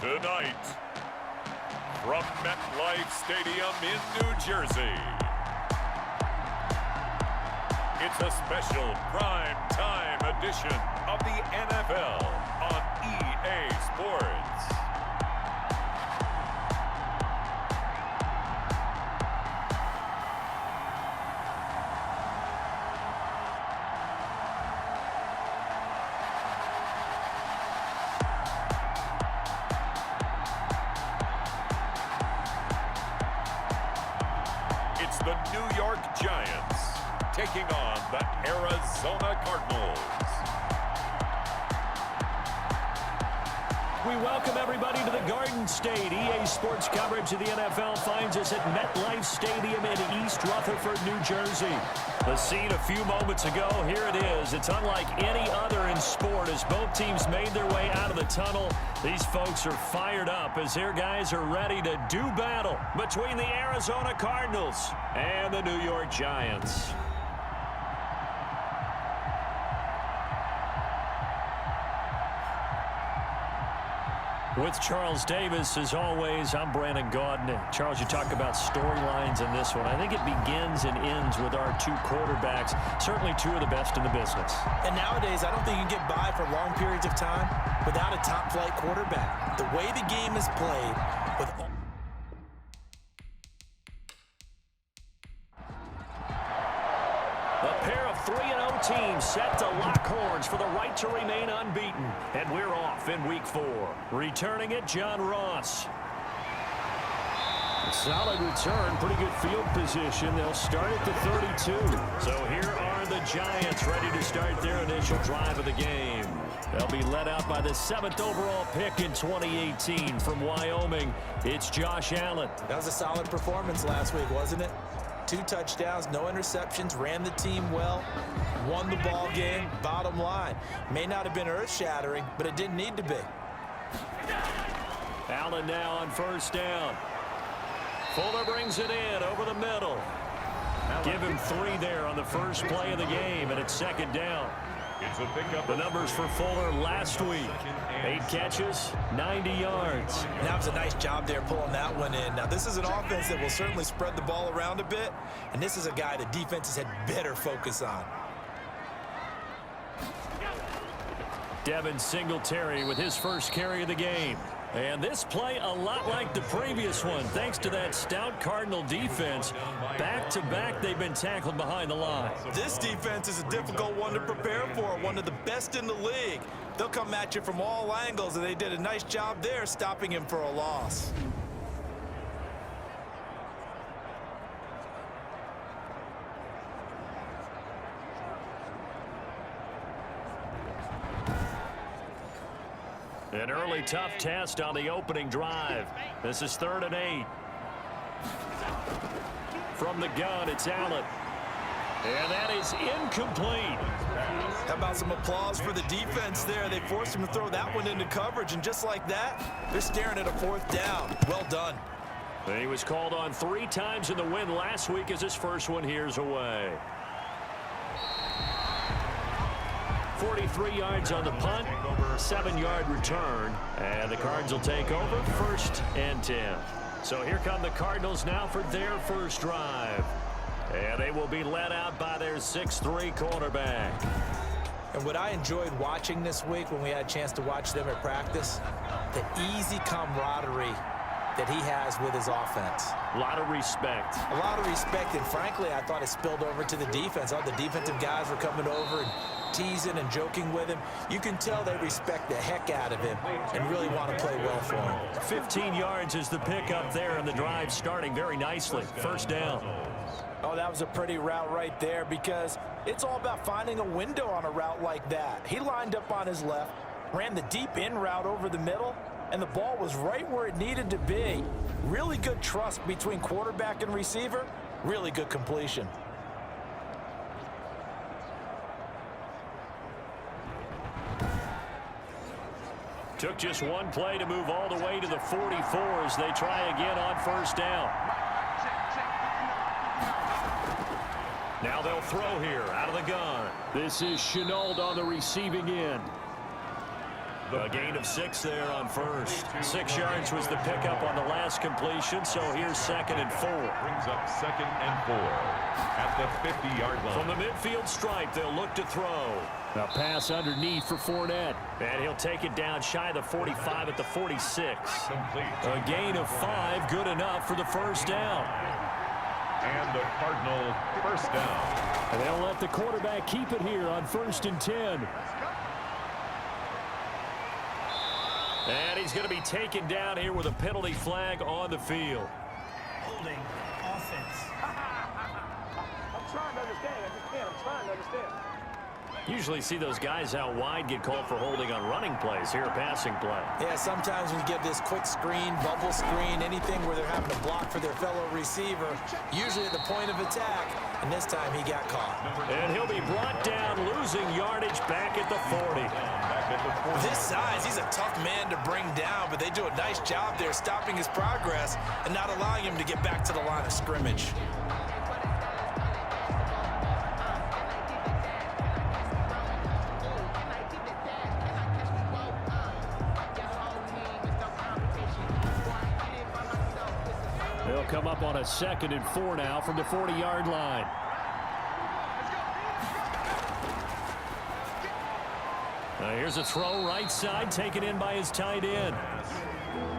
Tonight, from MetLife Stadium in New Jersey, it's a special prime time edition of the NFL on EA Sports. It's the New York Giants taking on the Arizona Cardinals. We welcome everybody to the Garden State. EA Sports coverage of the NFL finds us at MetLife Stadium in East Rutherford, New Jersey. The scene a few moments ago, here it is. It's unlike any other in sport as both teams made their way out of the tunnel. These folks are fired up as their guys are ready to do battle between the Arizona Cardinals and the New York Giants. With Charles Davis, as always, I'm Brandon Gaudin. Charles, you talk about storylines in this one. I think it begins and ends with our two quarterbacks, certainly two of the best in the business. And nowadays, I don't think you can get by for long periods of time without a top-flight quarterback. The way the game is played, with a pair of 3-0 teams set to lock horns for the right to remain unbeaten. And we're off in Week 4. Returning it, John Ross. Solid return, pretty good field position. They'll start at the 32. So here are the Giants ready to start their initial drive of the game. They'll be led out by the 7th overall pick in 2018 from Wyoming. It's Josh Allen. that was a solid performance last week, wasn't it? 2 touchdowns, no interceptions, ran the team well, won the ball game. Bottom line, may not have been earth-shattering, but it didn't need to be. Allen now on first down. Fuller brings it in over the middle. Give him 3 there on the first play of the game, and it's second down. The numbers for Fuller last week: 8 catches, 90 yards. That was a nice job there pulling that one in. Now, this is an offense that will certainly spread the ball around a bit, and this is a guy the defenses had better focus on. Devin Singletary with his first carry of the game. And this play a lot like the previous one, thanks to that stout Cardinal defense. Back-to-back, they've been tackled behind the line. This defense is a difficult one to prepare for, one of the best in the league. They'll come at you from all angles, and they did a nice job there stopping him for a loss. An early tough test on the opening drive. This is 3rd and 8. From the gun, it's Allen. And that is incomplete. How about some applause for the defense there? They forced him to throw that one into coverage, and just like that, they're staring at a 4th down. Well done. He was called on 3 times in the win last week as his first one here's away. 43 yards on the punt, 7-yard return, and the Cards will take over 1st and 10. So here come the Cardinals now for their first drive. And they will be led out by their 6'3" quarterback. And what I enjoyed watching this week when we had a chance to watch them at practice, the easy camaraderie that he has with his offense. A lot of respect. A lot of respect, and frankly, I thought it spilled over to the defense. All the defensive guys were coming over and teasing and joking with him. You can tell they respect the heck out of him and really want to play well for him. 15 yards is the pickup there, and the drive starting very nicely. First down. Oh, that was a pretty route right there, because it's all about finding a window on a route like that. He lined up on his left, ran the deep in route over the middle, and the ball was right where it needed to be. Really good trust between quarterback and receiver. Really good completion. Took just one play to move all the way to the 44 as they try again on first down. Now they'll throw here out of the gun. This is Shenault on the receiving end. A gain of 6 there on first. 6 yards was the pickup on the last completion, so here's 2nd and 4. Brings up 2nd and 4 at the 50-yard line. From the midfield stripe, they'll look to throw. A pass underneath for Fournette. And he'll take it down shy of the 45 at the 46. Complete. A gain of 5, good enough for the first down. And the Cardinal first down. And they'll let the quarterback keep it here on 1st and 10. And he's going to be taken down here with a penalty flag on the field. Holding offense. I'm trying to understand. I just can't. I'm trying to understand. Usually see those guys out wide get called for holding on running plays. Here, a passing play. Yeah, sometimes when you get this quick screen, bubble screen, anything where they're having to block for their fellow receiver, usually at the point of attack, and this time he got caught. And he'll be brought down, losing yardage back at the 40. With his size, he's a tough man to bring down, but they do a nice job there stopping his progress and not allowing him to get back to the line of scrimmage. They'll come up on a 2nd and 4 now from the 40-yard line. Here's a throw right side, taken in by his tight end.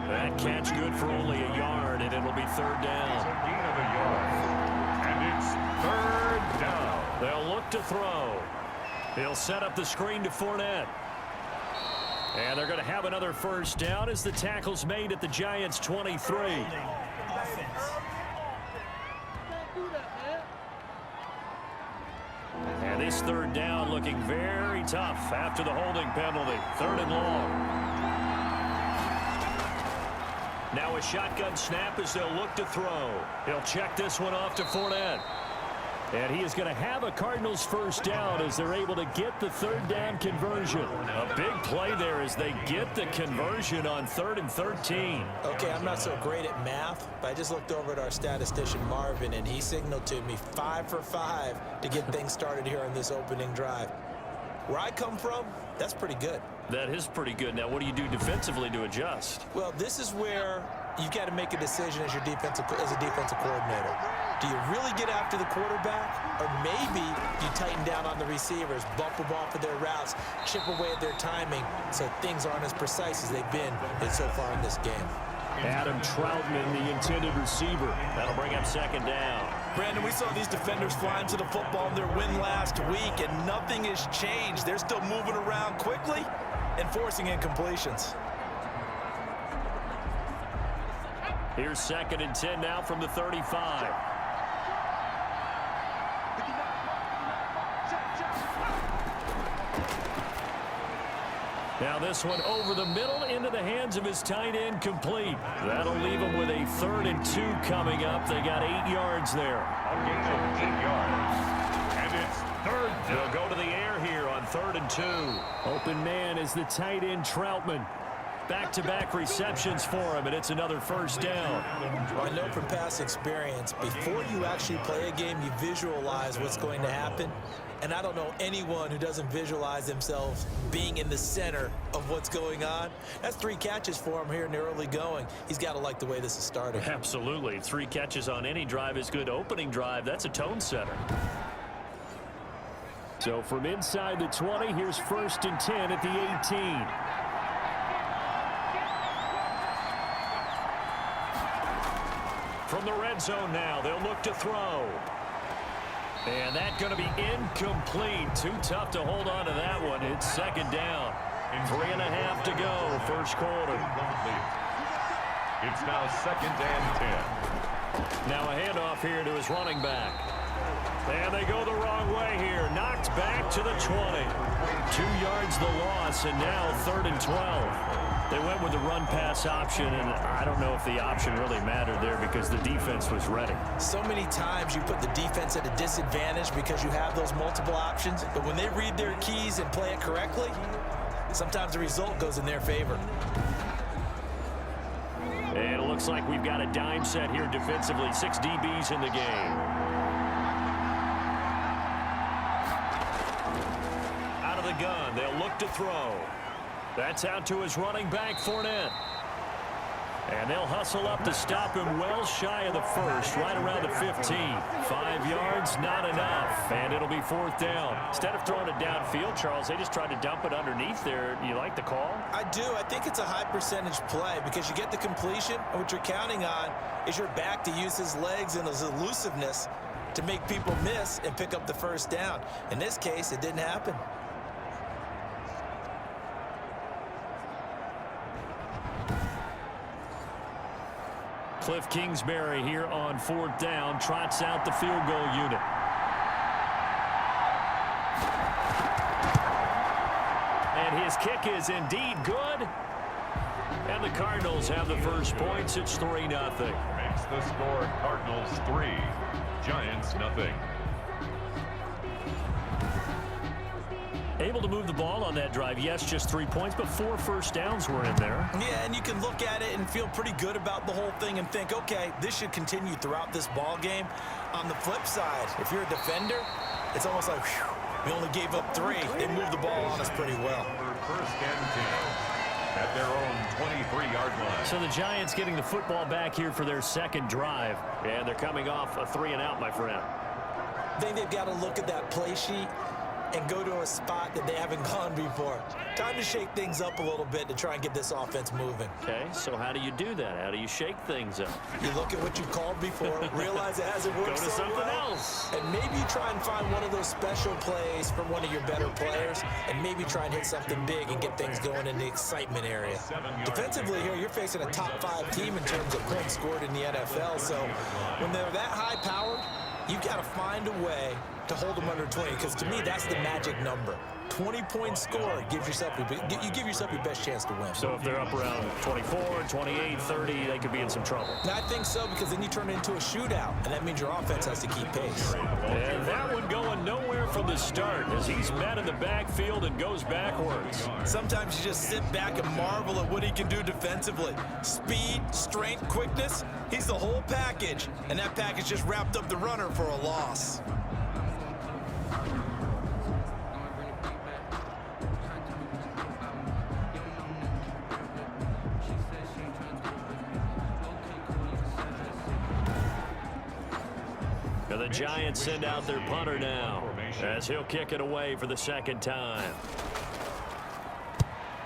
That catch good for only a yard, and it'll be 3rd down. It's a gain of a yard. And it's 3rd down. They'll look to throw. He'll set up the screen to Fournette. And they're going to have another first down as the tackle's made at the Giants' 23. Holding offense. And this 3rd down looking very tough after the holding penalty. 3rd and long. Now a shotgun snap as they'll look to throw. He'll check this one off to Fournette. And he is going to have a Cardinals first down as they're able to get the 3rd down conversion. A big play there as they get the conversion on 3rd and 13. Okay, I'm not so great at math, but I just looked over at our statistician Marvin, and he signaled to me 5 for 5 to get things started here on this opening drive. Where I come from, that's pretty good. That is pretty good. Now, what do you do defensively to adjust? Well, this is where you've got to make a decision as a defensive coordinator. Do you really get after the quarterback, or maybe you tighten down on the receivers, bump them off of their routes, chip away at their timing so things aren't as precise as they've been so far in this game? Adam Troutman, the intended receiver. That'll bring up 2nd down. Brandon, we saw these defenders flying to the football in their win last week, and nothing has changed. They're still moving around quickly and forcing incompletions. Here's 2nd and 10 now from the 35. Now this one over the middle into the hands of his tight end, complete. That'll leave him with a 3rd and 2 coming up. They got 8 yards there. A gain of 8 yards. And it's 3rd down. They'll go to the air here on 3rd and 2. Open man is the tight end Troutman. Back-to-back receptions for him, and it's another first down. Well, I know from past experience, before you actually play a game, you visualize what's going to happen. And I don't know anyone who doesn't visualize themselves being in the center of what's going on. That's 3 catches for him here in the early going. He's got to like the way this is starting. Absolutely. 3 catches on any drive is good. Opening drive, that's a tone setter. So from inside the 20, here's 1st and 10 at the 18. From the red zone now, they'll look to throw. And that's going to be incomplete. Too tough to hold on to that one. It's 2nd down. 3.5 to go, first quarter. It's now 2nd and 10. Now a handoff here to his running back. And they go the wrong way here. Knocked back to the 20. 2 yards the loss, and now 3rd and 12. They went with the run-pass option, and I don't know if the option really mattered there because the defense was ready. So many times you put the defense at a disadvantage because you have those multiple options, but when they read their keys and play it correctly, sometimes the result goes in their favor. And it looks like we've got a dime set here defensively. 6 DBs in the game. Out of the gun, they'll look to throw. That's out to his running back, Fournette. And they'll hustle up to stop him well shy of the first, right around the 15. 5 yards, not enough, and it'll be 4th down. Instead of throwing it downfield, Charles, they just tried to dump it underneath there. You like the call? I do. I think it's a high percentage play because you get the completion, and what you're counting on is your back to use his legs and his elusiveness to make people miss and pick up the first down. In this case, it didn't happen. Cliff Kingsbury here on 4th down, trots out the field goal unit. And his kick is indeed good. And the Cardinals have the first points. It's 3-0. Makes the score Cardinals 3, Giants 0. Able to move the ball on that drive. Yes, just 3 points, but 4 first downs were in there. Yeah, and you can look at it and feel pretty good about the whole thing and think, okay, this should continue throughout this ball game. On the flip side, if you're a defender, it's almost like, whew, we only gave up 3. They moved the ball on us pretty well. First and 10 at their own 23-yard line. So the Giants getting the football back here for their second drive. And they're coming off a 3-and-out, my friend. I think they've got to look at that play sheet and go to a spot that they haven't gone before. Time to shake things up a little bit to try and get this offense moving. Okay, so how do you do that? How do you shake things up? You look at what you called before, realize it hasn't worked Go to so something well, else. and maybe you try and find one of those special plays from one of your better players, and maybe try and hit something big and get things going in the excitement area. Defensively here, you're facing a top 5 team in terms of points scored in the NFL, so when they're that high powered, you've got to find a way to hold them under 20, because to me, that's the magic number. 20 points scored gives yourself you give yourself your best chance to win. So if they're up around 24, 28, 30, they could be in some trouble. I think so, because then you turn it into a shootout, and that means your offense has to keep pace. And that one going nowhere from the start as he's met in the backfield and goes backwards. Sometimes you just sit back and marvel at what he can do defensively. Speed, strength, quickness, he's the whole package, and that package just wrapped up the runner for a loss. The Giants send out their punter now as he'll kick it away for the second time.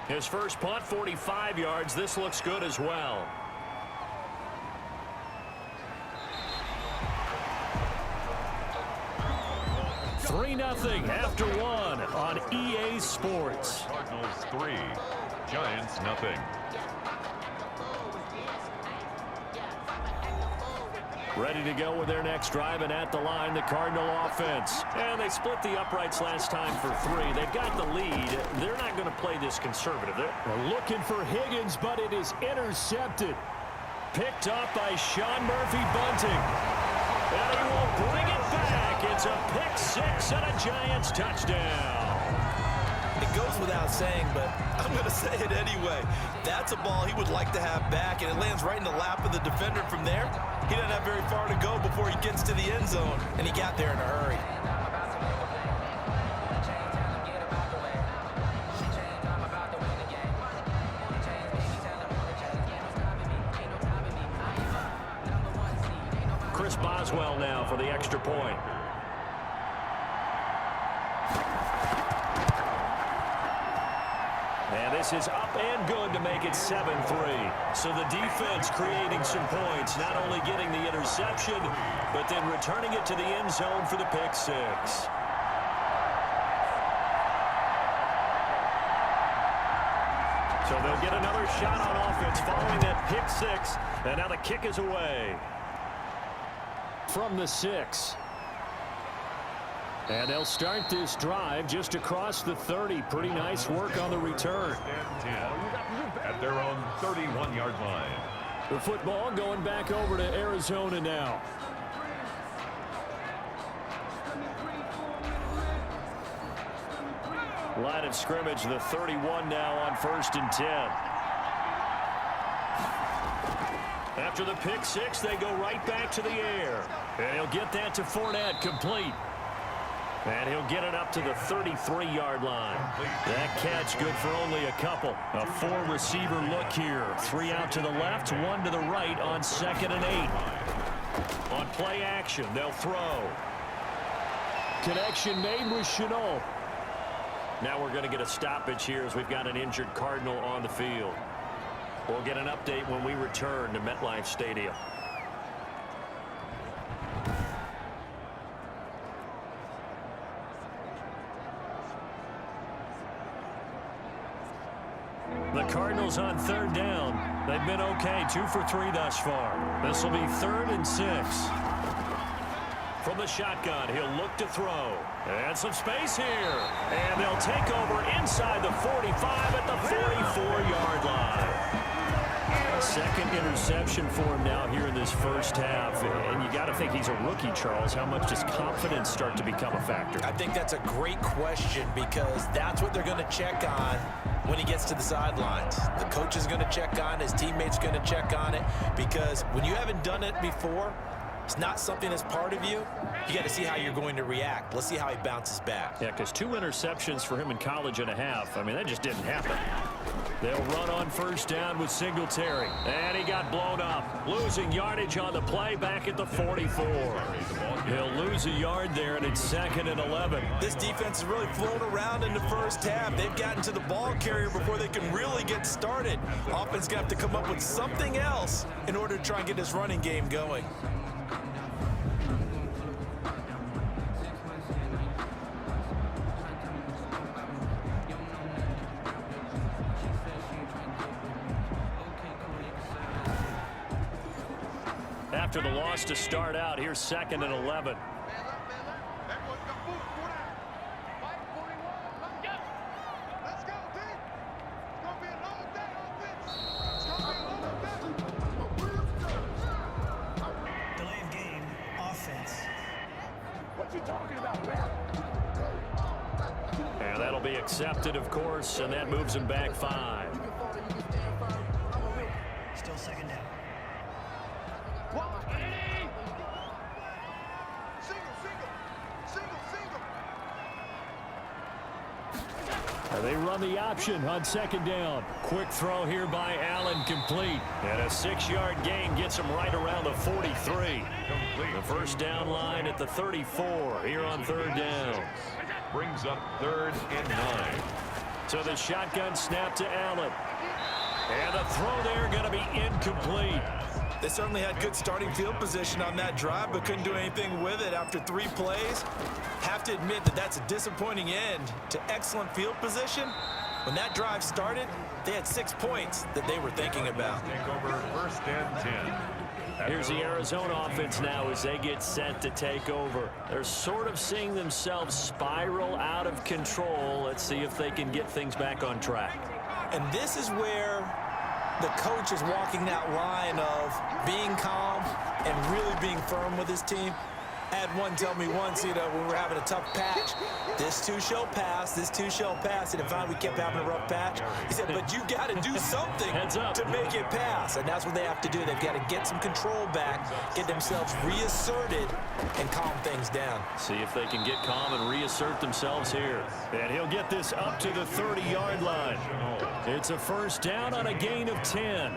His first punt, 45 yards. This looks good as well. (3-0) after 1 on EA Sports. Cardinals 3, Giants 0. Ready to go with their next drive, and at the line, the Cardinal offense. And they split the uprights last time for 3. They've got the lead. They're not going to play this conservative. They're looking for Higgins, but it is intercepted. Picked up by Sean Murphy-Bunting. And he will bring it back. It's a pick-6 and a Giants touchdown. It goes without saying, but I'm going to say it anyway. That's a ball he would like to have back, and it lands right in the lap of the defender from there. He doesn't have very far to go before he gets to the end zone, and he got there in a hurry. Chris Boswell now for the extra point. And this is up and good to make it 7-3. So the defense creating some points, not only getting the interception, but then returning it to the end zone for the pick-6. So they'll get another shot on offense following that pick-6. And now the kick is away from the 6. And they'll start this drive just across the 30. Pretty nice work on the return. At their own 31-yard line. The football going back over to Arizona now. Line of scrimmage, the 31 now on 1st and 10. After the pick-6, they go right back to the air. And he'll get that to Fournette, complete. And he'll get it up to the 33-yard line. That catch good for only a couple. A 4-receiver look here. 3 out to the left, 1 to the right on 2nd and 8. On play action, they'll throw. Connection made with Shenault. Now we're going to get a stoppage here as we've got an injured Cardinal on the field. We'll get an update when we return to MetLife Stadium. The Cardinals on 3rd down. They've been okay, 2 for 3 thus far. This will be 3rd and 6. From the shotgun, he'll look to throw. And some space here. And they'll take over inside the 45 at the 44-yard line. A second interception for him now here in this first half. And you got to think he's a rookie, Charles. How much does confidence start to become a factor? I think that's a great question because that's what they're going to check on when he gets to the sidelines. The coach is going to check on, his teammates going to check on it, because when you haven't done it before, it's not something that's part of you. You got to see how you're going to react. Let's see how he bounces back. Yeah, because 2 interceptions for him in college and a half. I mean, that just didn't happen. They'll run on 1st down with Singletary. And he got blown up. Losing yardage on the play back at the 44. He'll lose a yard there, and it's 2nd and 11. This defense has really flown around in the first half. They've gotten to the ball carrier before they can really get started. Offense got to have to come up with something else in order to try and get this running game going. After the loss to start out, here's 2nd and 11. Delay of game, offense. What you talking about, man? And that'll be accepted, of course, and that moves him back 5. Still 2nd down. And they run the option on 2nd down. Quick throw here by Allen, complete. And a 6-yard gain gets him right around the 43. The 1st down line at the 34 here on 3rd down. Brings up 3rd and 9. So the shotgun snap to Allen. And the throw there going to be incomplete. They certainly had good starting field position on that drive, but couldn't do anything with it after 3 plays. Have to admit that that's a disappointing end to excellent field position. When that drive started, they had 6 points that they were thinking about. Take over 1st and 10. Here's the Arizona offense now as they get set to take over. They're sort of seeing themselves spiral out of control. Let's see if they can get things back on track. And this is where the coach is walking that line of being calm and really being firm with his team. I had one tell me once, when we were having a tough patch, this too shall pass, this too shall pass. And finally we kept having a rough patch. He said, but you got to do something to make it pass. And that's what they have to do. They've got to get some control back, get themselves reasserted, and calm things down. See if they can get calm and reassert themselves here. And he'll get this up to the 30-yard line. It's a 1st down on a gain of 10.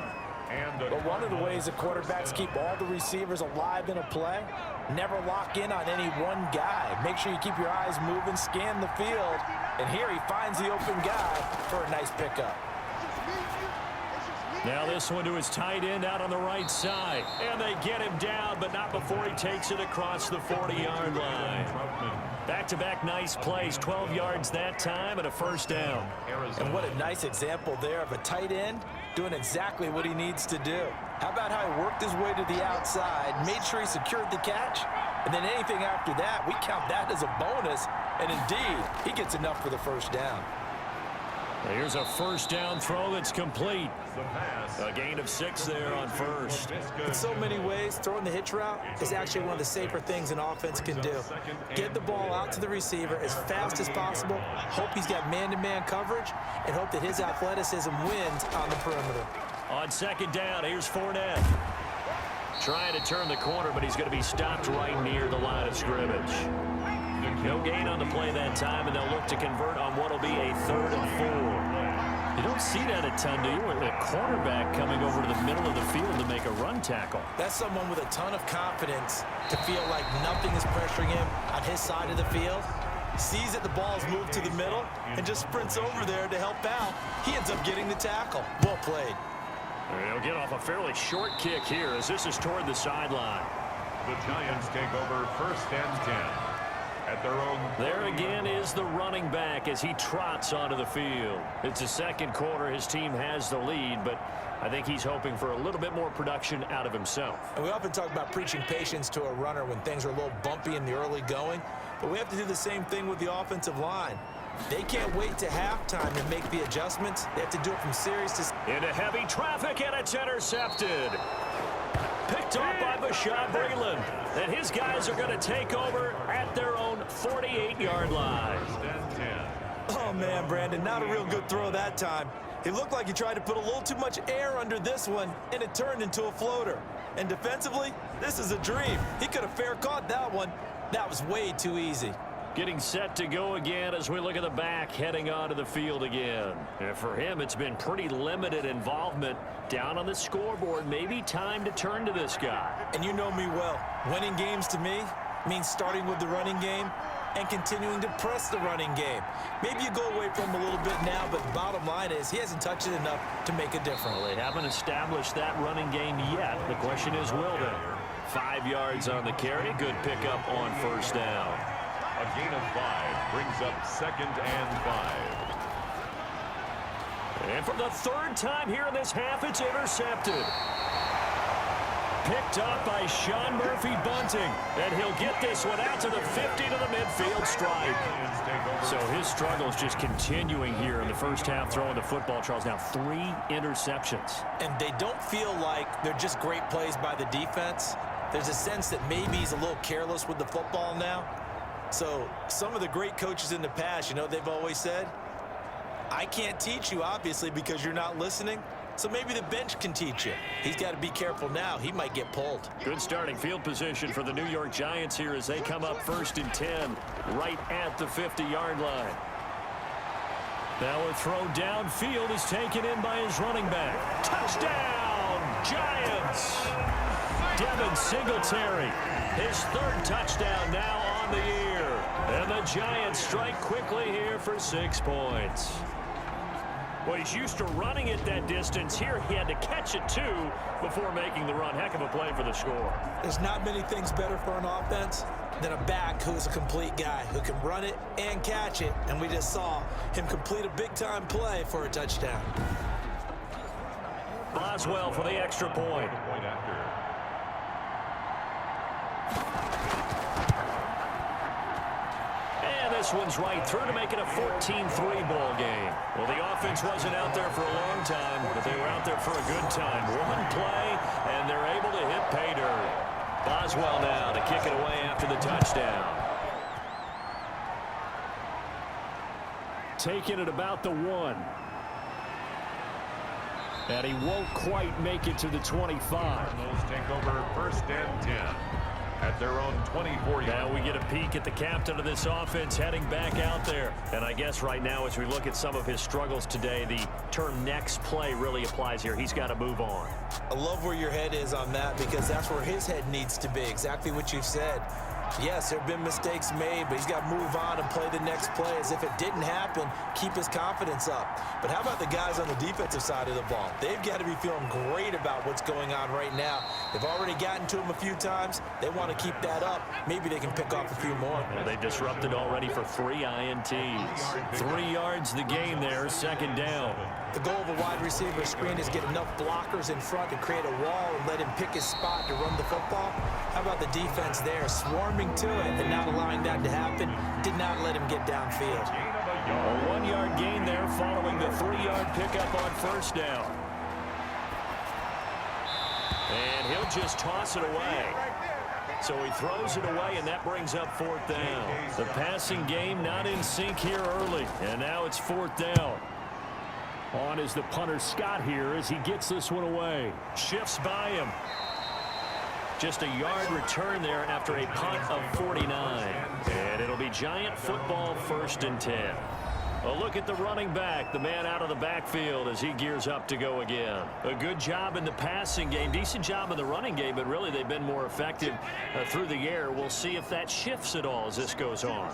But one of the ways the quarterbacks keep all the receivers alive in a play, never lock in on any one guy. Make sure you keep your eyes moving, scan the field, and here he finds the open guy for a nice pickup. Now this one to his tight end out on the right side. And they get him down, but not before he takes it across the 40-yard line. Back-to-back nice plays, 12 yards that time and a 1st down. And what a nice example there of a tight end doing exactly what he needs to do. How about how he worked his way to the outside, made sure he secured the catch, and then anything after that, we count that as a bonus, and indeed, he gets enough for the 1st down. Here's a 1st down throw that's complete. A gain of 6 there on 1st. In so many ways, throwing the hitch route is actually one of the safer things an offense can do. Get the ball out to the receiver as fast as possible, hope he's got man-to-man coverage, and hope that his athleticism wins on the perimeter. On 2nd down, here's Fournette. Trying to turn the corner, but he's going to be stopped right near the line of scrimmage. No gain on the play that time, and they'll look to convert on what will be a 3rd and 4. You don't see that a ton, do you? With a cornerback coming over to the middle of the field to make a run tackle. That's someone with a ton of confidence to feel like nothing is pressuring him on his side of the field. Sees that the ball's moved to the middle and just sprints over there to help out. He ends up getting the tackle. Well played. He'll get off a fairly short kick here as this is toward the sideline. The Giants take over 1st and 10 at their own. There again is the running back as he trots onto the field. It's the 2nd quarter. His team has the lead, but I think he's hoping for a little bit more production out of himself. And we often talk about preaching patience to a runner when things are a little bumpy in the early going, but we have to do the same thing with the offensive line. They can't wait to halftime to make the adjustments. They have to do it from series to... Into heavy traffic, and it's intercepted. Picked off by Bashaud Breeland. And his guys are going to take over at their own 48-yard line. 1st and 10. Oh, man, Brandon, not a real good throw that time. It looked like he tried to put a little too much air under this one, and it turned into a floater. And defensively, this is a dream. He could have fair caught that one. That was way too easy. Getting set to go again as we look at the back heading onto the field again. And for him, it's been pretty limited involvement down on the scoreboard. Maybe time to turn to this guy. And you know me well. Winning games to me means starting with the running game and continuing to press the running game. Maybe you go away from him a little bit now, but the bottom line is he hasn't touched it enough to make a difference. Well, they haven't established that running game yet. The question is, will they? 5 yards on the carry. Good pickup on 1st down. A gain of 5 brings up 2nd and 5. And for the 3rd time here in this half, it's intercepted. Picked up by Sean Murphy-Bunting. And he'll get this one out to the 50 to the midfield stripe. So his struggles just continuing here in the first half throwing the football, Charles. Now 3 interceptions. And they don't feel like they're just great plays by the defense. There's a sense that maybe he's a little careless with the football now. So some of the great coaches in the past, you know, they've always said, I can't teach you, obviously, because you're not listening. So maybe the bench can teach you. He's got to be careful now. He might get pulled. Good starting field position for the New York Giants here as they come up 1st and 10 right at the 50-yard line. Now a throw downfield is taken in by his running back. Touchdown, Giants! Devin Singletary, his 3rd touchdown now on the year. And the Giants strike quickly here for 6 points. Well, he's used to running it that distance. Here he had to catch it, too, before making the run. Heck of a play for the score. There's not many things better for an offense than a back who is a complete guy who can run it and catch it. And we just saw him complete a big-time play for a touchdown. Boswell for the extra point. Point after. And this one's right through to make it a 14-3 ball game. Well, the offense wasn't out there for a long time, but they were out there for a good time. One play, and they're able to hit pay dirt. Boswell now to kick it away after the touchdown. Taking it about the 1. And he won't quite make it to the 25. Cardinals take over 1st and 10 at their own 24. Now we get a peek at the captain of this offense heading back out there. And I guess right now as we look at some of his struggles today, the term next play really applies here. He's got to move on. I love where your head is on that because that's where his head needs to be, exactly what you've said. Yes, there have been mistakes made, but he's got to move on and play the next play as if it didn't happen, keep his confidence up. But how about the guys on the defensive side of the ball? They've got to be feeling great about what's going on right now. They've already gotten to him a few times. They want to keep that up. Maybe they can pick off a few more. Well, they've disrupted already for 3 INTs. 3 yards the game there, 2nd down. The goal of a wide receiver screen is get enough blockers in front to create a wall and let him pick his spot to run the football. How about the defense there, swarming to it and not allowing that to happen? Did not let him get downfield. A 1-yard gain there following the 3-yard pickup on 1st down. And he'll just toss it away. So he throws it away, and that brings up 4th down. The passing game not in sync here early, and now it's 4th down. On is the punter Scott here as he gets this one away. Shifts by him. Just a yard return there after a punt of 49. And it'll be Giant football 1st and 10. A look at the running back, the man out of the backfield as he gears up to go again. A good job in the passing game, decent job in the running game, but really they've been more effective through the air. We'll see if that shifts at all as this goes on.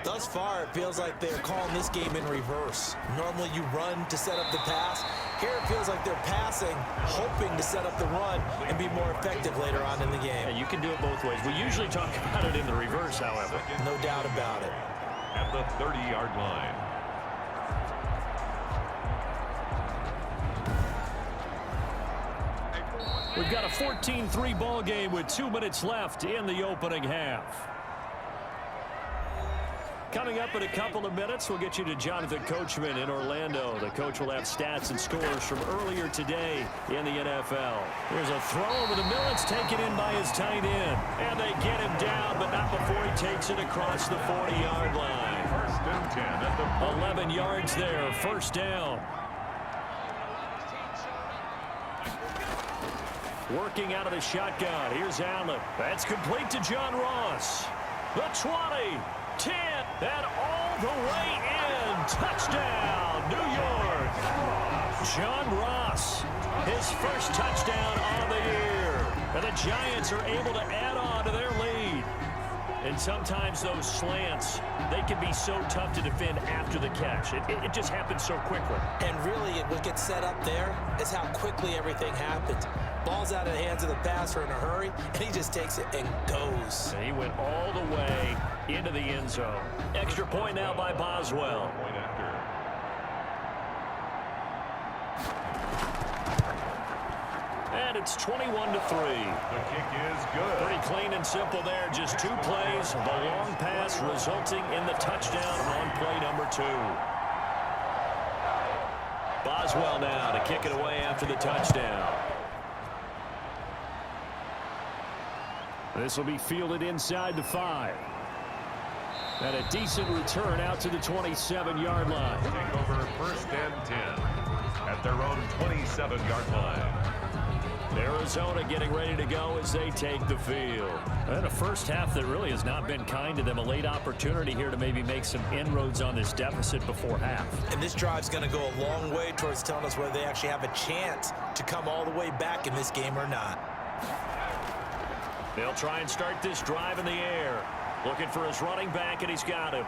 Thus far, it feels like they're calling this game in reverse. Normally you run to set up the pass. Here it feels like they're passing, hoping to set up the run and be more effective later on in the game. Yeah, you can do it both ways. We usually talk about it in the reverse, however. No doubt about it. At the 30-yard line. We've got a 14-3 ball game with 2 minutes left in the opening half. Coming up in a couple of minutes, we'll get you to Jonathan Coachman in Orlando. The coach will have stats and scores from earlier today in the NFL. There's a throw over the middle. It's taken in by his tight end. And they get him down, but not before he takes it across the 40-yard line. 1st and 10 at the 11 yards there, 1st down. Working out of the shotgun. Here's Allen. That's complete to John Ross. The 20, 10, and all the way in. Touchdown, New York. John Ross, his first touchdown on the year. And the Giants are able to add on to their lead. And sometimes those slants, they can be so tough to defend after the catch. It just happens so quickly. And really, what gets set up there is how quickly everything happens. Ball's out of the hands of the passer in a hurry, and he just takes it and goes. And he went all the way into the end zone. Extra point now by Boswell. point after. And it's 21-3. The kick is good. Pretty clean and simple there. Just 2 plays. The long pass resulting in the touchdown on play number 2. Boswell now to kick it away after the touchdown. This will be fielded inside the 5. And a decent return out to the 27-yard line. Take over 1st and 10 at their own 27-yard line. Arizona getting ready to go as they take the field. And a first half that really has not been kind to them. A late opportunity here to maybe make some inroads on this deficit before half. And this drive's going to go a long way towards telling us whether they actually have a chance to come all the way back in this game or not. They'll try and start this drive in the air. Looking for his running back, and he's got him.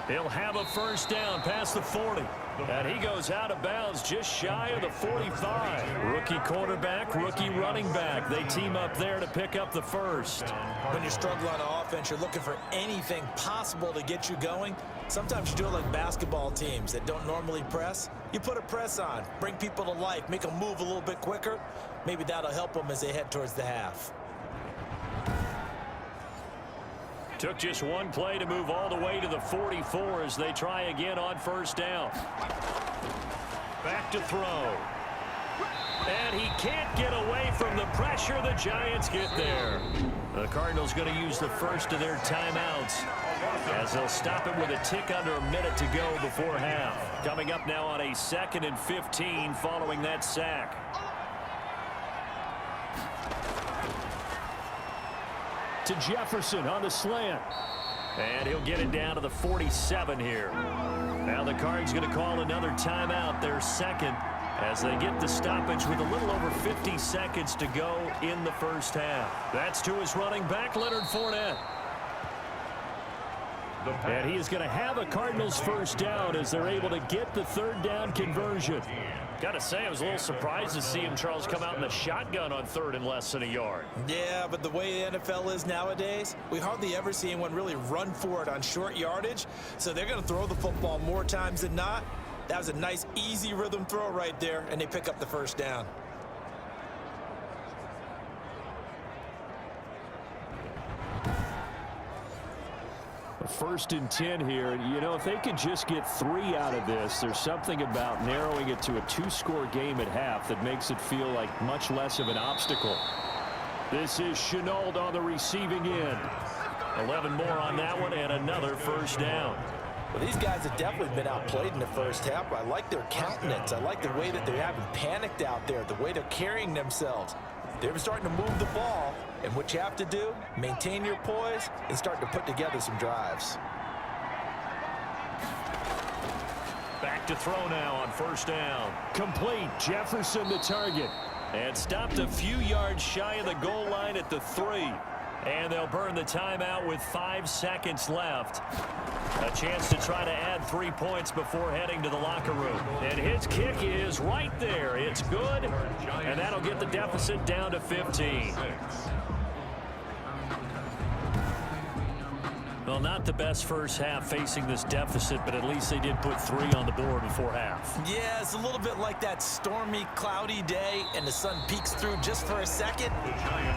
He'll have a first down past the 40. And he goes out of bounds just shy of the 45. Rookie quarterback, rookie running back. They team up there to pick up the first. When you struggle on offense, you're looking for anything possible to get you going. Sometimes you do it like basketball teams that don't normally press. You put a press on, bring people to life, make them move a little bit quicker. Maybe that'll help them as they head towards the half. Took just one play to move all the way to the 44 as they try again on first down. Back to throw. And he can't get away from the pressure. The Giants get there. The Cardinals going to use the first of their timeouts as they'll stop it with a tick under a minute to go before half. Coming up now on a 2nd and 15 following that sack. To Jefferson on the slant. And he'll get it down to the 47 here. Now the Cards going to call another timeout, their 2nd, as they get the stoppage with a little over 50 seconds to go in the first half. That's to his running back, Leonard Fournette. And he is going to have a Cardinals first down as they're able to get the 3rd down conversion. Got to say, I was a little surprised to see him, Charles, come out in the shotgun on 3rd and less than a yard. Yeah, but the way the NFL is nowadays, we hardly ever see anyone really run for it on short yardage. So they're going to throw the football more times than not. That was a nice, easy rhythm throw right there, and they pick up the first down. First and 10 here. You know, if they could just get 3 out of this, there's something about narrowing it to a 2-score game at half that makes it feel like much less of an obstacle. This is Shenault on the receiving end. 11 more on that one and another first down. Well, these guys have definitely been outplayed in the first half. I like their countenance. I like the way that they haven't panicked out there, the way they're carrying themselves. They're starting to move the ball, and what you have to do, maintain your poise and start to put together some drives. Back to throw now on first down. Complete. Jefferson the target. And stopped a few yards shy of the goal line at the 3. And they'll burn the timeout with 5 seconds left. A chance to try to add 3 points before heading to the locker room. And his kick is right there. It's good. And that'll get the deficit down to 15. Well, not the best first half facing this deficit, but at least they did put 3 on the board before half. Yeah, it's a little bit like that stormy, cloudy day, and the sun peeks through just for a second.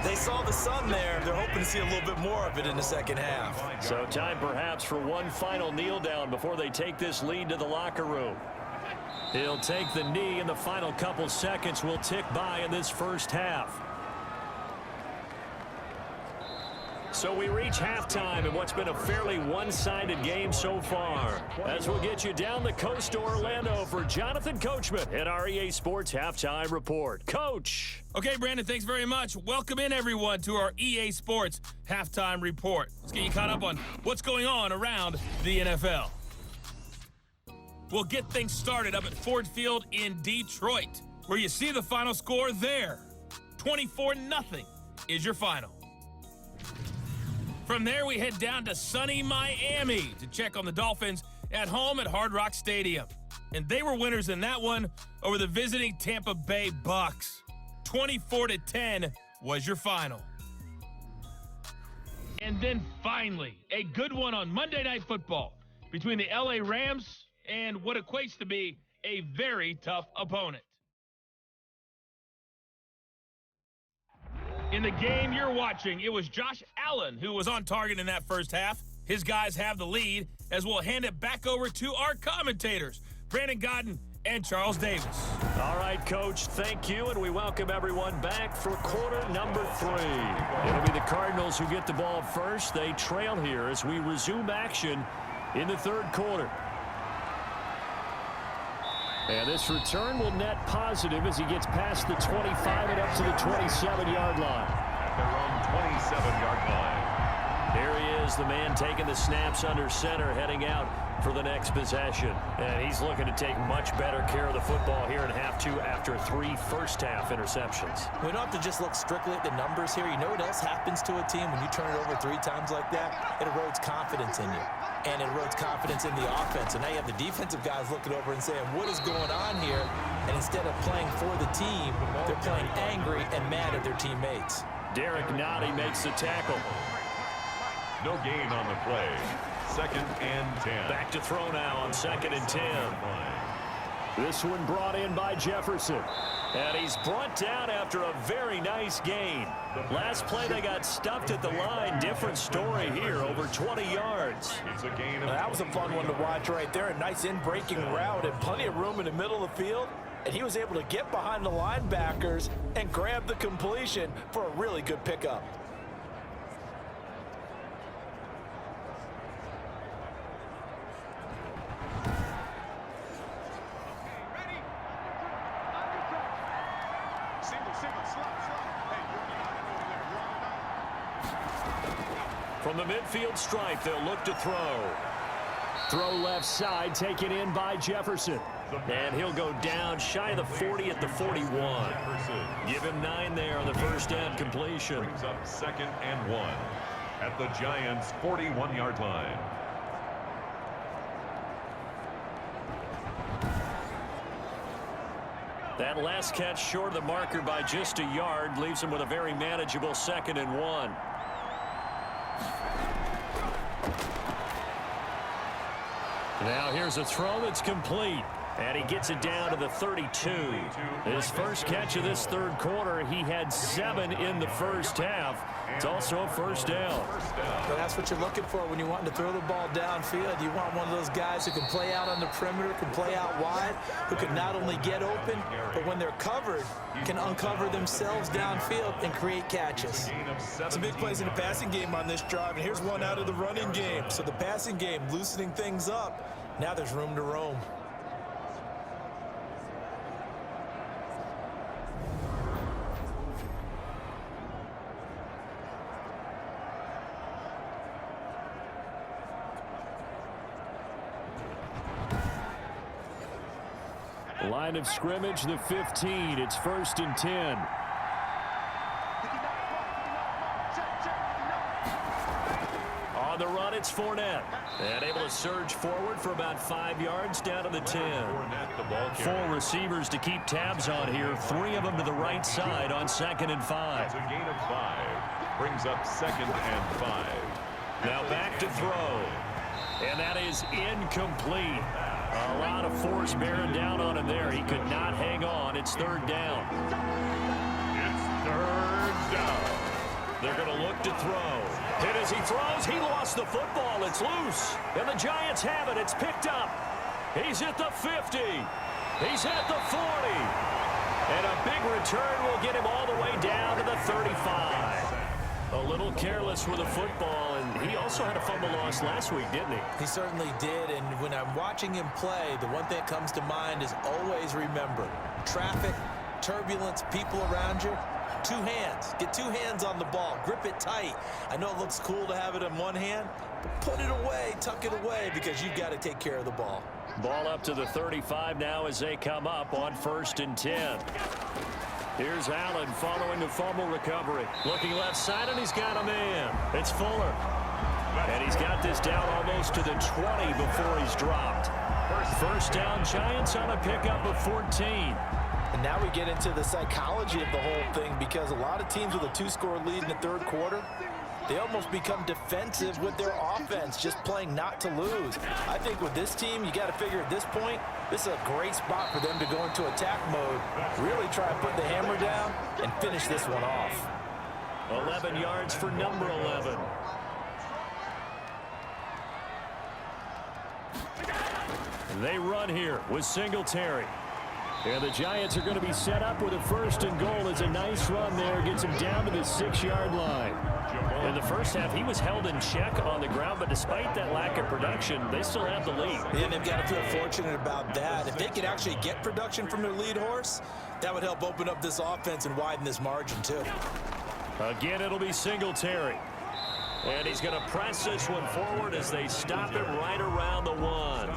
They saw the sun there. They're hoping to see a little bit more of it in the second half. So time perhaps for one final kneel down before they take this lead to the locker room. He'll take the knee, and the final couple seconds will tick by in this first half. So we reach halftime in what's been a fairly one-sided game so far. As we'll get you down the coast to Orlando for Jonathan Coachman at our EA Sports Halftime Report. Coach. Okay, Brandon, thanks very much. Welcome in, everyone, to our EA Sports Halftime Report. Let's get you caught up on what's going on around the NFL. We'll get things started up at Ford Field in Detroit, where you see the final score there. 24-0 is your final. From there, we head down to sunny Miami to check on the Dolphins at home at Hard Rock Stadium. And they were winners in that one over the visiting Tampa Bay Bucks. 24-10 was your final. And then finally, a good one on Monday Night Football between the LA Rams and what equates to be a very tough opponent. In the game you're watching, it was Josh Allen who was on target in that first half. His guys have the lead as we'll hand it back over to our commentators, Brandon Godden and Charles Davis. All right, Coach, thank you, and we welcome everyone back for quarter number 3. It'll be the Cardinals who get the ball first. They trail here as we resume action in the third quarter. And this return will net positive as he gets past the 25 and up to the 27-yard line. At their own 27-yard line. Here he is, the man taking the snaps under center, heading out for the next possession. And he's looking to take much better care of the football here in half 2 after 3 first-half interceptions. We don't have to just look strictly at the numbers here. You know what else happens to a team when you turn it over 3 times like that? It erodes confidence in you. And it erodes confidence in the offense. And now you have the defensive guys looking over and saying, what is going on here? And instead of playing for the team, they're playing angry and mad at their teammates. Derek Nottie makes the tackle. No gain on the play. 2nd and 10. Back to throw now on 2nd and 10. This one brought in by Jefferson. And he's brought down after a very nice gain. Last play they got stuffed at the line. Different story here, over 20 yards. It's a gain of That was a fun one to watch right there. A nice in-breaking route and plenty of room in the middle of the field. And he was able to get behind the linebackers and grab the completion for a really good pickup. From the midfield stripe, they'll look to throw. Throw left side, taken in by Jefferson. And he'll go down shy of the 40 at the 41. Give him 9 there on the first down completion. Brings up 2nd and 1 at the Giants' 41-yard line. That last catch short of the marker by just a yard leaves him with a very manageable 2nd and 1. Now here's a throw that's complete. And he gets it down to the 32. His first catch of this third quarter, he had 7 in the first half. It's also a first down. But that's what you're looking for when you want to throw the ball downfield. You want one of those guys who can play out on the perimeter, can play out wide, who can not only get open, but when they're covered, can uncover themselves downfield and create catches. Some big plays in the passing game on this drive, and here's one out of the running game. So the passing game loosening things up. Now there's room to roam. Line of scrimmage, the 15. It's 1st and 10. On the run, it's Fournette. And able to surge forward for about 5 yards down to the 10. 4 receivers to keep tabs on here. 3 of them to the right side on 2nd and 5. It's a gain of 5. Brings up 2nd and 5. Now back to throw. And that is incomplete. A lot of force bearing down on him there. He could not hang on. It's 3rd down. It's 3rd down. They're going to look to throw. Hit as he throws. He lost the football. It's loose. And the Giants have it. It's picked up. He's at the 50. He's at the 40. And a big return will get him all the way down to the 35. A little careless with the football, and he also had a fumble loss last week, didn't he? He certainly did, and when I'm watching him play, the one thing that comes to mind is always remember, traffic, turbulence, people around you, 2 hands. Get 2 hands on the ball. Grip it tight. I know it looks cool to have it in one hand, but put it away, tuck it away, because you've got to take care of the ball. Ball up to the 35 now as they come up on 1st and 10. Here's Allen following the fumble recovery. Looking left side, and he's got a man. It's Fuller. And he's got this down almost to the 20 before he's dropped. 1st down, Giants on a pickup of 14. And now we get into the psychology of the whole thing, because a lot of teams with a 2-score lead in the 3rd quarter, they almost become defensive with their offense, just playing not to lose. I think with this team, you got to figure at this point, this is a great spot for them to go into attack mode, really try to put the hammer down and finish this one off. 11 yards for number 11. They run here with Singletary. And the Giants are going to be set up with a 1st and goal. It's a nice run there. Gets him down to the 6-yard line. In the first half, he was held in check on the ground, but despite that lack of production, they still have the lead. And they've got to feel fortunate about that. If they could actually get production from their lead horse, that would help open up this offense and widen this margin, too. Again, it'll be Singletary. And he's going to press this one forward as they stop it right around the 1.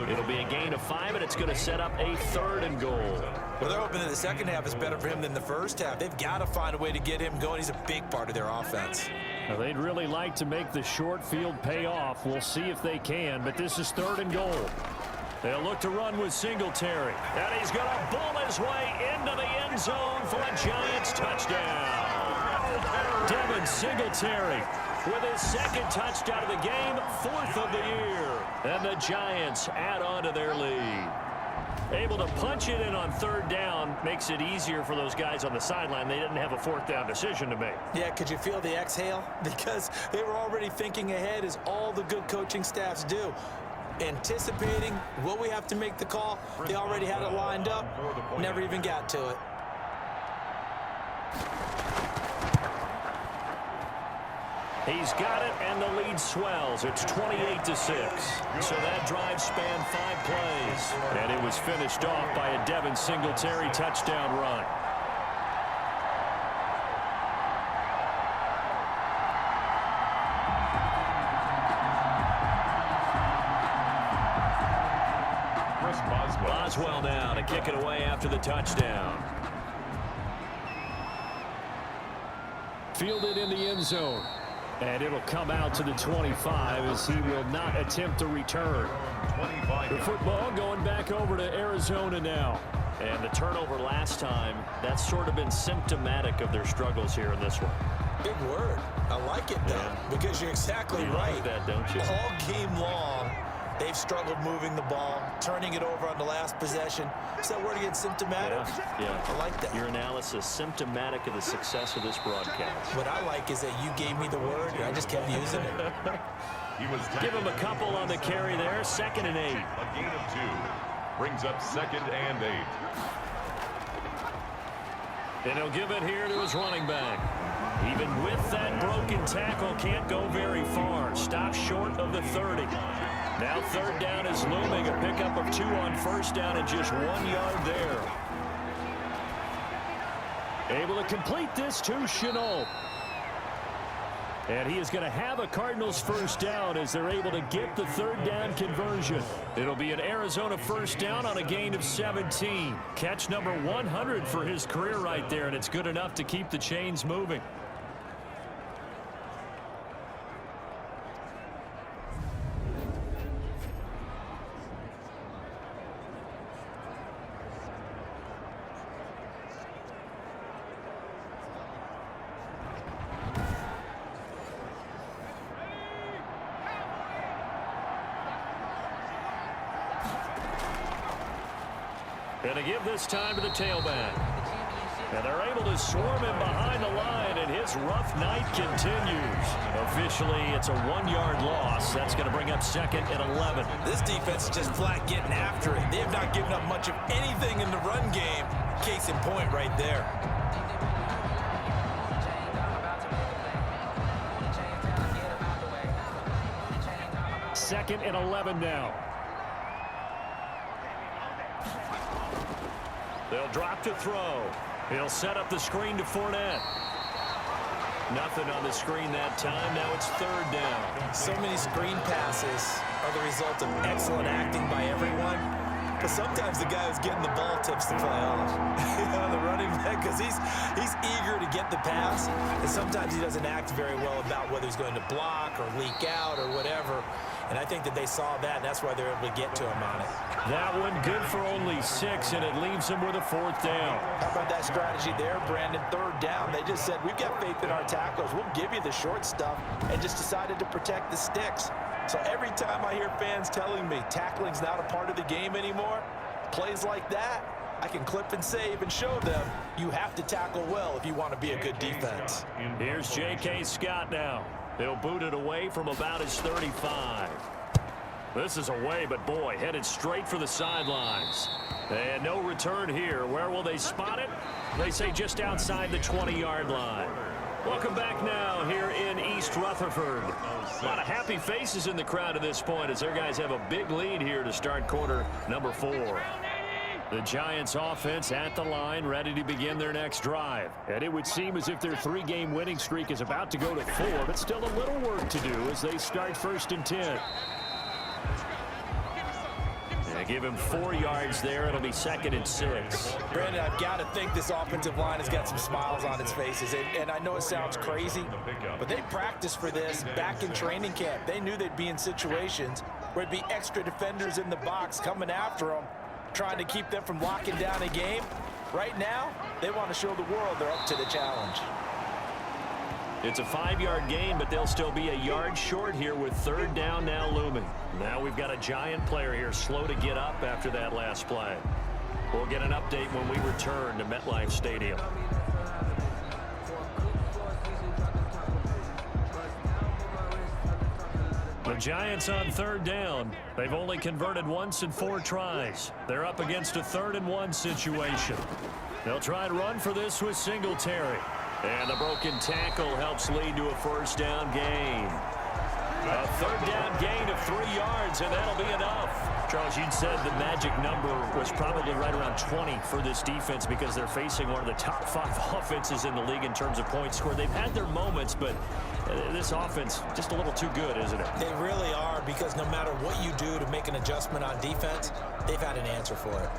It'll be a gain of 5, and it's going to set up a 3rd and goal. Well, they're hoping that the second half is better for him than the first half. They've got to find a way to get him going. He's a big part of their offense. Now, they'd really like to make the short field pay off. We'll see if they can, but this is 3rd and goal. They'll look to run with Singletary. And he's going to bull his way into the end zone for a Giants touchdown. Devin Singletary with his 2nd touchdown of the game, 4th of the year. And the Giants add on to their lead. Able to punch it in on 3rd down makes it easier for those guys on the sideline. They didn't have a 4th down decision to make. Yeah, could you feel the exhale? Because they were already thinking ahead, as all the good coaching staffs do. Anticipating, will we have to make the call? They already had it lined up, never even got to it. He's got it, and the lead swells. It's 28-6. So that drive spanned 5 plays. And it was finished off by a Devin Singletary touchdown run. Boswell now to kick it away after the touchdown. Fielded in the end zone. And it'll come out to the 25 as he will not attempt a return. The football going back over to Arizona now. And the turnover last time, that's sort of been symptomatic of their struggles here in this one. Big word. I like it, though, because you're exactly right. Like that, don't you? All game long, they've struggled moving the ball, turning it over on the last possession. Is that word again, symptomatic? Yeah. I like that. Your analysis, symptomatic of the success of this broadcast. What I like is that you gave me the word, and I just kept using it. Give him a couple on the carry there. 2nd and 8. A gain of 2. Brings up 2nd and 8. And he'll give it here to his running back. Even with that broken tackle, can't go very far. Stops short of the 30. Now 3rd down is looming. A pickup of 2 on 1st down and just 1 yard there. Able to complete this to Shenault. And he is going to have a Cardinals first down as they're able to get the third down conversion. It'll be an Arizona first down on a gain of 17. Catch number 100 for his career right there, and it's good enough to keep the chains moving. Going to give this time to the tailback. And they're able to swarm him behind the line, and his rough night continues. Officially, it's a 1-yard loss. That's going to bring up 2nd and 11. This defense is just flat getting after it. They have not given up much of anything in the run game. Case in point right there. Second and 11 now. They'll drop to throw. He'll set up the screen to Fournette. Nothing on the screen that time. Now it's third down. So many screen passes are the result of excellent acting by everyone. But sometimes the guy who's getting the ball tips the play off. The running back, because he's eager to get the pass. And sometimes he doesn't act very well about whether he's going to block or leak out or whatever. And I think that they saw that, and that's why they're able to get to him on it. That one good for only 6, and it leaves him with a 4th down. How about that strategy there, Brandon? Third down. They just said, we've got faith in our tacklers. We'll give you the short stuff, and just decided to protect the sticks. So every time I hear fans telling me tackling's not a part of the game anymore, plays like that, I can clip and save and show them you have to tackle well if you want to be a good defense. Here's J.K. Scott now. He'll boot it away from about his 35. This is away, but boy, headed straight for the sidelines. And no return here. Where will they spot it? They say just outside the 20-yard line. Welcome back now here in East Rutherford. A lot of happy faces in the crowd at this point as their guys have a big lead here to start quarter number 4. The Giants offense at the line, ready to begin their next drive. And it would seem as if their 3-game winning streak is about to go to 4, but still a little work to do as they start 1st and 10. They give him 4 yards there. It'll be 2nd and 6. Brandon, I've got to think this offensive line has got some smiles on its faces. And I know it sounds crazy, but they practiced for this back in training camp. They knew they'd be in situations where it'd be extra defenders in the box coming after them, trying to keep them from locking down a game. Right now, they want to show the world they're up to the challenge. It's a 5-yard gain, but they'll still be a yard short here with third down now looming. Now we've got a Giant player here slow to get up after that last play. We'll get an update when we return to MetLife Stadium. The Giants on third down. They've only converted once in 4 tries. They're up against a 3rd and 1 situation. They'll try and run for this with Singletary. And the broken tackle helps lead to a 1st down gain. A 3rd down gain of 3 yards, and that'll be enough. Charles, you'd said the magic number was probably right around 20 for this defense because they're facing one of the top 5 offenses in the league in terms of points scored. They've had their moments, but this offense just a little too good, isn't it? They really are, because no matter what you do to make an adjustment on defense, they've had an answer for it.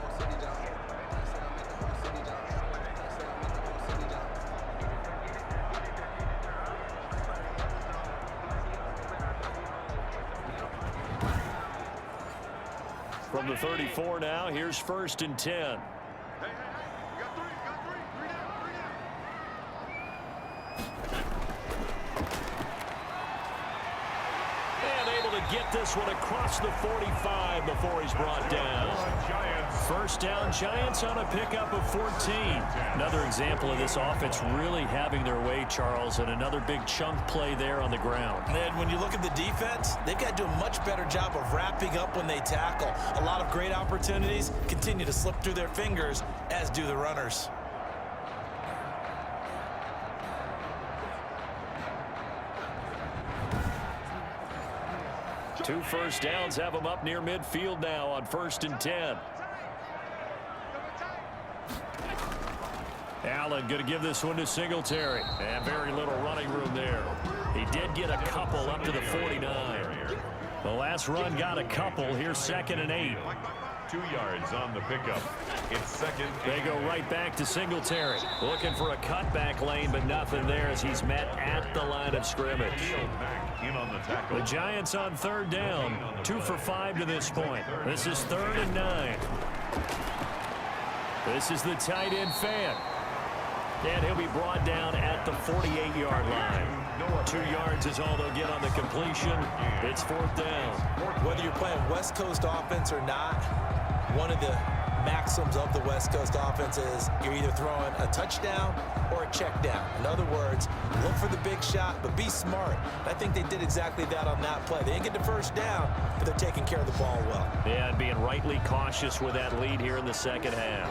From the 34 now, here's 1st and 10. Get this one across the 45 before he's brought down. 1st down, Giants on a pickup of 14. Another example of this offense really having their way, Charles, and another big chunk play there on the ground. And when you look at the defense, they've got to do a much better job of wrapping up when they tackle. A lot of great opportunities continue to slip through their fingers, as do the runners. Two 1st downs have them up near midfield now on 1st and 10. Allen going to give this one to Singletary. And very little running room there. He did get a couple up to the 49. The last run got a couple. Here's 2nd and 8. 2 yards on the pickup. It's 2nd. They go right back to Singletary. Looking for a cutback lane, but nothing there as he's met at the line of scrimmage. Back in on the tackle. The Giants on 3rd down. 2 for 5 to this point. This is 3rd and 9. This is the tight end Fant. And he'll be brought down at the 48-yard line. 2 yards is all they'll get on the completion. It's 4th down. Whether you're playing West Coast offense or not, one of the maxims of the West Coast offense is you're either throwing a touchdown or a check down. In other words, look for the big shot, but be smart. I think they did exactly that on that play. They didn't get the first down, but they're taking care of the ball well. Yeah, and being rightly cautious with that lead here in the 2nd half.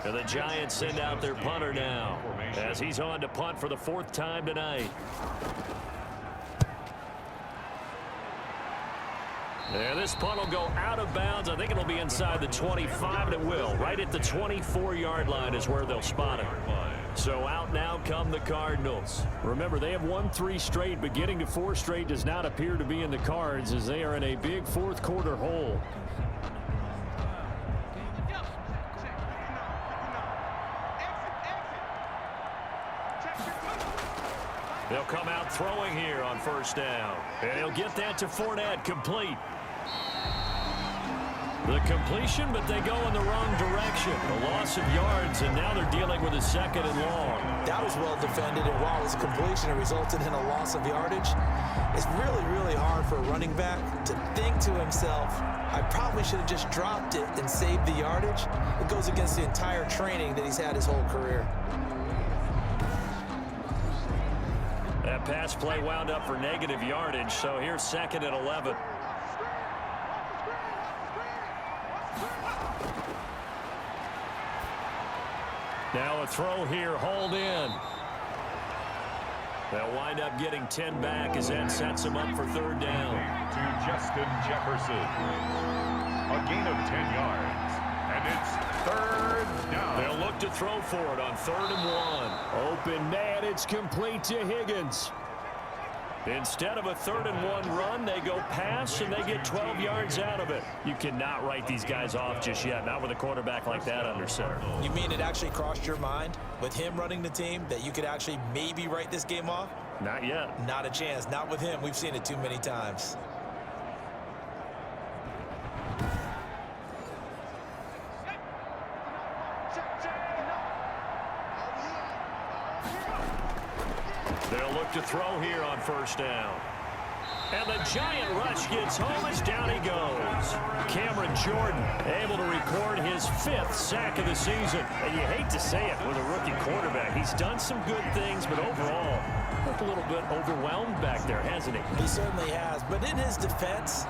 And the Giants send out their punter now as he's on to punt for the 4th time tonight. Yeah, this punt will go out of bounds. I think it'll be inside the 25, and it will. Right at the 24-yard line is where they'll spot it. So out now come the Cardinals. Remember, they have won 3 straight, but getting to 4 straight does not appear to be in the cards as they are in a big 4th quarter hole. They'll come out throwing here on 1st down. And he'll get that to Fournette, complete. The completion, but they go in the wrong direction. A loss of yards, and now they're dealing with a 2nd and long. That was well defended, and while it was a completion, it resulted in a loss of yardage. It's really, really hard for a running back to think to himself, I probably should have just dropped it and saved the yardage. It goes against the entire training that he's had his whole career. That pass play wound up for negative yardage, so here's 2nd and 11. Now a throw here, hauled in. They'll wind up getting 10 back as that sets them up for 3rd down. To Justin Jefferson. A gain of 10 yards. And it's 3rd down. They'll look to throw for it on 3rd and 1. Open man, it's complete to Higgins. Instead of a 3rd and 1 run, they go pass, and they get 12 yards out of it. You cannot write these guys off just yet, not with a quarterback like that under center. You mean it actually crossed your mind with him running the team that you could actually maybe write this game off? Not yet. Not a chance. Not with him. We've seen it too many times. They'll look to throw here on 1st down. And the giant rush gets home as down he goes. Cameron Jordan able to record his 5th sack of the season. And you hate to say it with a rookie quarterback. He's done some good things, but overall, looked a little bit overwhelmed back there, hasn't he? He certainly has. But in his defense,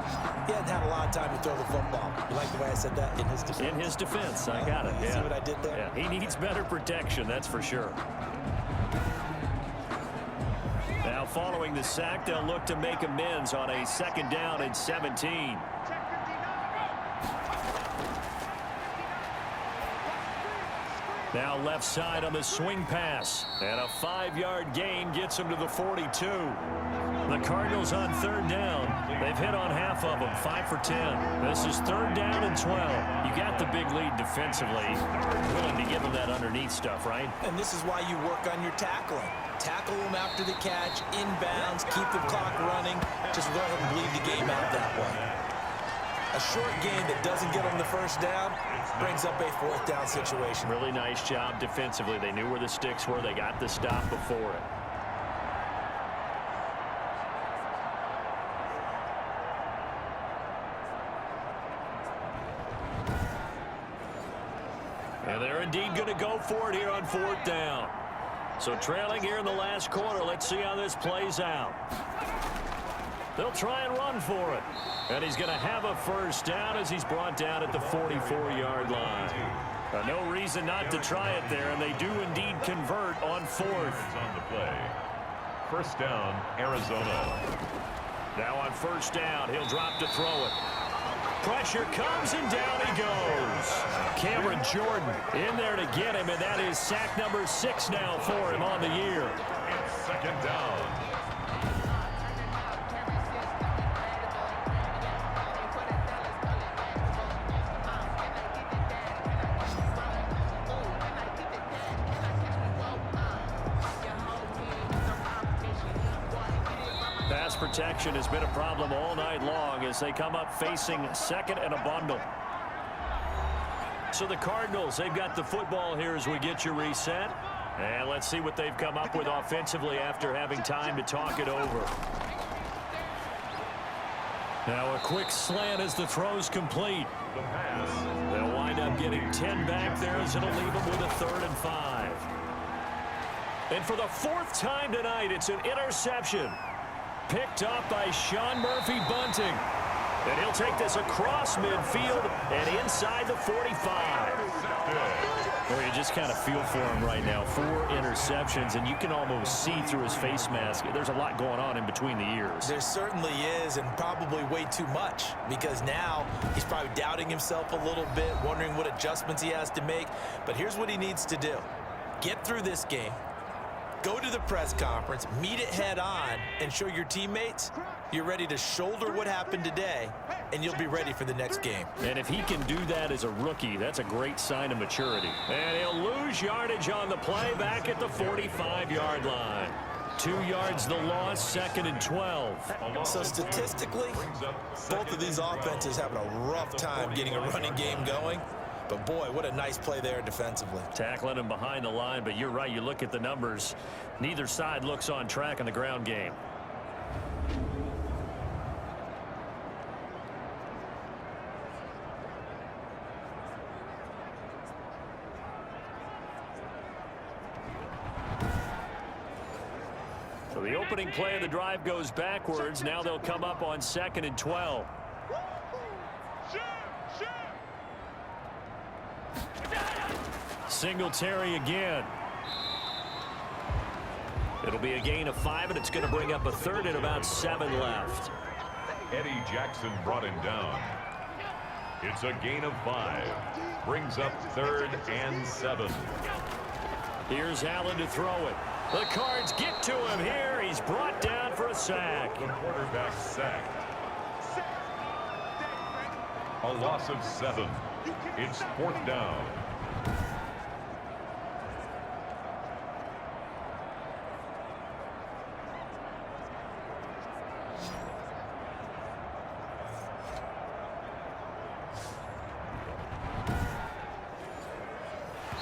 he hadn't had a lot of time to throw the football. You like the way I said that? In his defense. In his defense, I got it. You see what I did there? Yeah, he needs better protection, that's for sure. Now following the sack, they'll look to make amends on a 2nd down and 17. Now left side on the swing pass. And a 5-yard gain gets him to the 42. The Cardinals on 3rd down. They've hit on half of them, 5 for 10. This is 3rd down and 12. You got the big lead defensively. Willing to give them that underneath stuff, right? And this is why you work on your tackling. Tackle them after the catch, inbounds, keep the clock running. Just go ahead and bleed the game out that way. A short game that doesn't get them the 1st down brings up a 4th down situation. Really nice job defensively. They knew where the sticks were. They got the stop before it. And they're indeed going to go for it here on 4th down. So trailing here in the last quarter. Let's see how this plays out. They'll try and run for it. And he's going to have a 1st down as he's brought down at the 44-yard line. No reason not to try it there, and they do indeed convert on 4th. On the play. 1st down, Arizona. Now on 1st down, he'll drop to throw it. Pressure comes, and down he goes. Cameron Jordan in there to get him, and that is sack number 6 now for him on the year. second down. Pass protection has been a problem all night long as they come up facing second and a bundle. So the Cardinals, they've got the football here as we get you reset. And let's see what they've come up with offensively after having time to talk it over. Now a quick slant as the throw's complete. The pass. They'll wind up getting 10 back there as it'll leave them with a 3rd and 5. And for the 4th time tonight, it's an interception. Picked up by Sean Murphy-Bunting. And he'll take this across midfield and inside the 45. Well, you just kind of feel for him right now. 4 interceptions, and you can almost see through his face mask. There's a lot going on in between the ears. There certainly is, and probably way too much, because now he's probably doubting himself a little bit, wondering what adjustments he has to make. But here's what he needs to do. Get through this game. Go to the press conference, meet it head on, and show your teammates you're ready to shoulder what happened today, and you'll be ready for the next game. And if he can do that as a rookie, that's a great sign of maturity. And he'll lose yardage on the play back at the 45-yard line. 2 yards the loss, 2nd and 12. So statistically, both of these offenses having a rough time getting a running game going. But boy, what a nice play there defensively. Tackling him behind the line, but you're right, you look at the numbers. Neither side looks on track in the ground game. So the opening play of the drive goes backwards. Now they'll come up on 2nd and 12. Singletary again. It'll be a gain of 5, and it's going to bring up a 3rd and about 7 left. Eddie Jackson brought him down. It's a gain of 5. Brings up 3rd and 7. Here's Allen to throw it. The Cards get to him here. He's brought down for a sack. The quarterback sacked. A loss of 7. It's 4th down.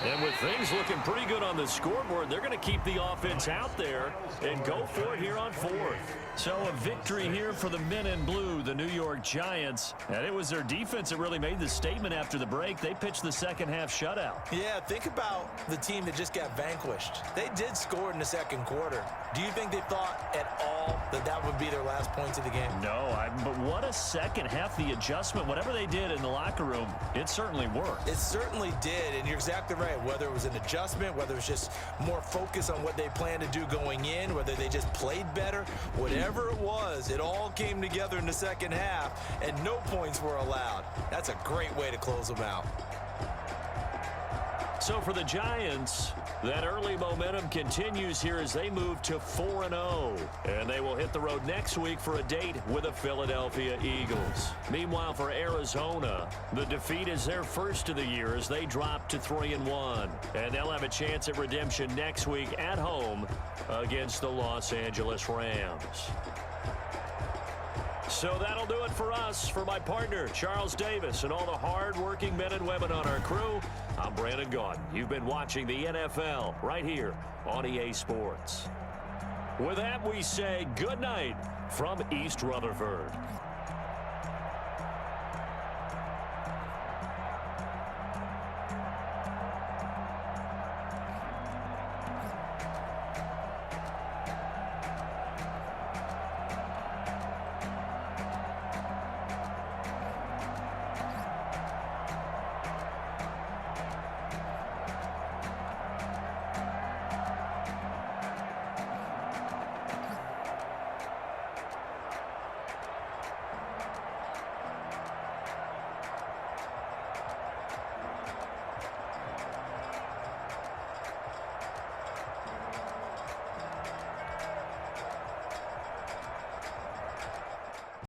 And with things looking pretty good on the scoreboard, they're going to keep the offense out there and go for it here on 4th. So a victory here for the men in blue, the New York Giants. And it was their defense that really made the statement after the break. They pitched the second half shutout. Yeah, think about the team that just got vanquished. They did score in the 2nd quarter. Do you think they thought at all that that would be their last points of the game? No, but what a second half. The adjustment, whatever they did in the locker room, it certainly worked. It certainly did, and you're exactly right. Whether it was an adjustment, whether it was just more focus on what they planned to do going in, whether they just played better, whatever it was, it all came together in the 2nd half, and no points were allowed. That's a great way to close them out. So for the Giants, that early momentum continues here as they move to 4-0. And they will hit the road next week for a date with the Philadelphia Eagles. Meanwhile, for Arizona, the defeat is their first of the year as they drop to 3-1. And they'll have a chance at redemption next week at home against the Los Angeles Rams. So that'll do it for us. For my partner, Charles Davis, and all the hard-working men and women on our crew, I'm Brandon Gaudin. You've been watching the NFL right here on EA Sports. With that, we say good night from East Rutherford.